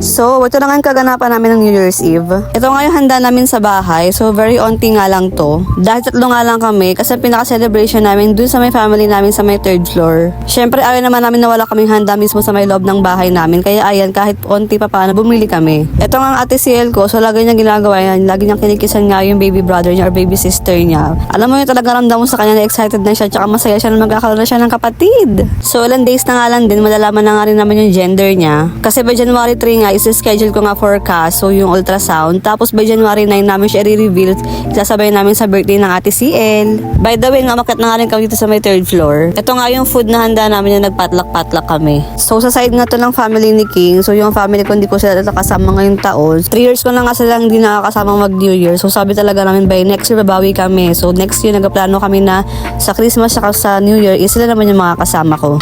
So, ito na nga yung kaganapan namin ng New Year's Eve. Ito nga yung handa namin sa bahay. So, very onti nga lang to. Dahil tatlo nga lang kami kasi pinaka-celebration namin dun sa may family namin sa may third floor. Syempre, ayaw naman namin na wala kaming handa mismo sa may loob ng bahay namin. Kaya ayan, kahit onti pa paano, bumili kami. Ito nga ang ate CL ko. So, lagi niya ginagawa yan. Lagi niyang kinikisan nga yung baby brother niya or baby sister niya. Alam mo yung talaga ramdam mo sa kanya na excited na siya. Tsaka masaya siya na magkakaroon na siya ng kapatid. So, ilang days na nga lang din, malalaman na nga rin naman yung gender niya. Kasi by January 3 nga, is-schedule ko nga forecast, so yung ultrasound. Tapos by January 9 namin siya i-reveal, sasabay namin sa birthday ng ate CL. By the way, umakyat na nga rin kami dito sa may third floor. Ito nga yung food na handa namin na nagpatlak-patlak kami. So sa side nga to ng family ni King, so yung family ko hindi ko sila nakasama ngayong taon. 3 years ko na nga sila hindi nakakasama mag New Year. So sabi talaga namin by next year babawi kami. So next year nagplano kami na sa Christmas saka sa New Year, sila naman yung mga kasama ko.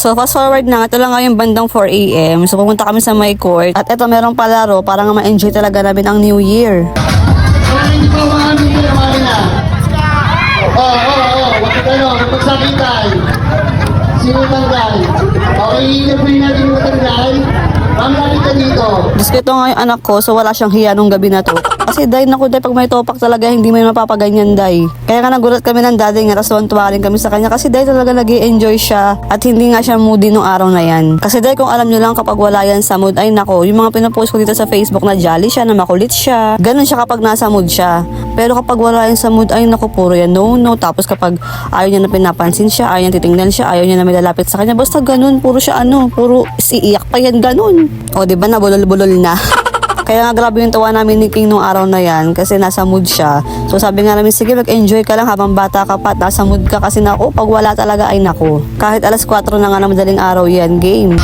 So fast forward na, ito lang nga yung bandang 4 AM. So pumunta kami sa my court. At ito merong palaro para nga ma-enjoy talaga namin ang New Year. Hindi ko mga New Year, Marina. Wag ka gano'n, magsakitay. Sino tanggal? Okay, i-free natin yung tanggal. Ma'am, lapit ka dito. Diyos ko, ito nga yung anak ko, so wala siyang hiya nung gabi na to. Kasi day, naku day, pag may topak talaga, hindi may mapapaganyan day. Kaya nga nagulat kami ng daddy nga, tapos tuwa rin kami sa kanya. Kasi day, talaga nag-i-enjoy siya. At hindi nga siya moody nung araw na yan. Kasi day, kung alam nyo lang, kapag wala yan sa mood, ay nako, yung mga pinapost ko dito sa Facebook na jolly siya, na makulit siya. Ganun siya kapag nasa mood siya. Pero kapag wala yan sa mood, ay nako, puro yan no. Tapos kapag ayaw niya na pinapansin siya, ayaw niya titingnan siya, ayaw niya na may lalapit sa kanya, basta ganun, puro siya puro iiyak pa yan, ganun. O diba, nabulol-bulol na. Kaya nga grabe yung tawa namin ni King nung araw na yan kasi nasa mood siya. So sabi nga namin, sige mag-enjoy ka lang habang bata ka pa at nasa mood ka kasi nako, pag wala talaga ay nako. Kahit alas 4 na nga na madaling araw yan, game.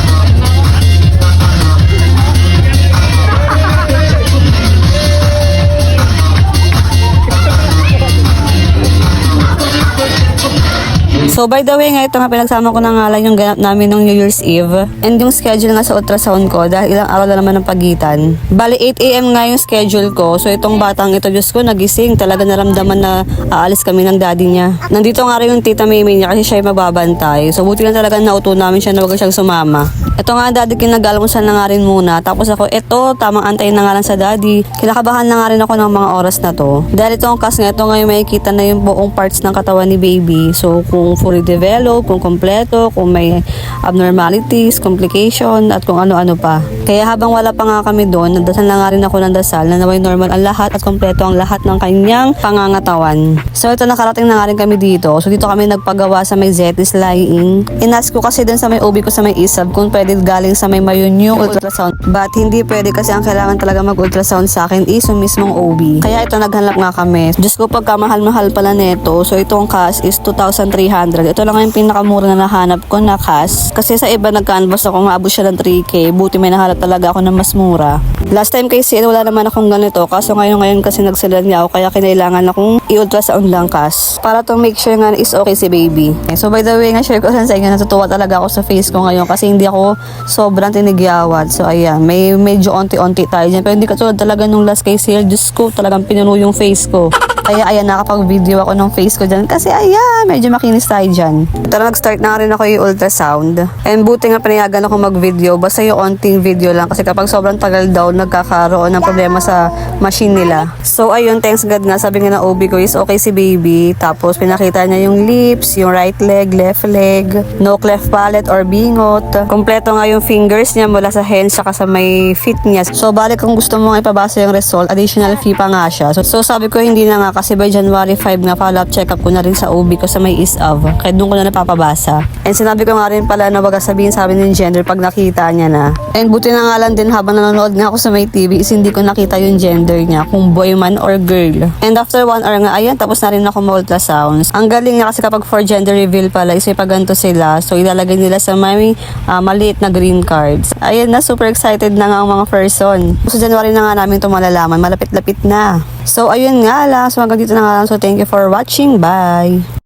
So by the way nga, ito nga pinagsama ko na nga lang yung ganap namin ng New Year's Eve. And yung schedule nga sa ultrasound ko dahil ilang araw na naman ng pagitan. Bali 8 AM nga yung schedule ko. So itong batang ito, Diyos ko, nagising. Talaga naramdaman na aalis kami ng daddy niya. Nandito nga rin yung tita Mimi niya kasi siya yung magbabantay. So buti lang talaga nauto namin siya na wag siyang sumama. Ito nga daddy, kinagalmusan na nga rin muna. Tapos ako, ito, tamang antayin na nga lang sa daddy. Kinakabahan na nga rin ako ng mga oras na to. Dahil itong cast nga, ito nga yung makikita na yung buong parts ng katawan ni baby. So kung fully developed, kung kompleto, kung may abnormalities, complication, at kung ano-ano pa. Kaya habang wala pa nga kami doon, nagdasal na nga rin ako ng dasal na naway normal ang lahat at kompleto ang lahat ng kanyang pangangatawan. So ito, nakarating na nga rin kami dito. So dito kami nagpagawa sa may Zetis lying. Inask ko kasi dun sa may OB ko sa may isab kung pwede galing sa may Mayunyo ultrasound. But hindi pwede kasi ang kailangan talaga mag-ultrasound sa akin is yung mismong OB. Kaya ito, naghanap nga kami. Diyos ko, pagkamahal-mahal pala neto. So itong cash is 2,300. Ito lang yung pinakamura na nahanap ko na cash. Kasi sa iba nag-canvas ako, maabot siya ng 3K. Buti may nahanap talaga ako ng mas mura. Last time kay sale, wala naman akong ganito. Kaso ngayon kasi nagsilan niya ako. Kaya kinailangan akong i-ultrasound lang cash. Para to make sure nga is okay si baby. So by the way nga, share ko sa inyo, natutuwa talaga ako sa face ko ngayon. Kasi hindi ako sobrang tinigyawad. So ayan, may medyo onti-onti tayo dyan. Pero hindi katulad talaga nung last kay sale. Diyos ko, talagang pinuno yung face ko. Kaya ayan, nakapag-video ako ng face ko dyan. Kasi ayan, medyo makinis tayo dyan. Ito na, nag-start na rin ako yung ultrasound. And buti nga pinayagan ako mag-video. Basta yung onting video lang. Kasi kapag sobrang tagal daw, nagkakaroon ng problema sa machine nila. So ayun, thanks God nga. Sabi nga na OB ko is okay si baby. Tapos pinakita niya yung lips, yung right leg, left leg, no cleft palate or bingot. Kompleto nga yung fingers niya mula sa hands saka sa may feet niya. So balik kung gusto mo nga ipabasa yung result, additional fee pa nga siya. So sabi ko hindi na nga kasi by January 5 nga follow-up check-up ko na rin sa OB ko sa may ISAV. Kaya doon ko na napapabasa. And sinabi ko nga rin pala na wag sabihin sa amin yung gender pag nakita niya na. And buti na nga lang din habang nanonood nga ako sa may TV is hindi ko nakita yung gender niya, kung boy man or girl. And after 1 hour nga, ayan, tapos na rin ako ma-ultrasounds. Ang galing nga kasi kapag for gender reveal pala is may paganto sila. So ilalagay nila sa may maliit na green cards. Ayan na, super excited na nga ang mga person. So January na nga namin ito malalaman, malapit-lapit na. So ayun nga lang, so hanggang dito na nga lang. So thank you for watching, bye!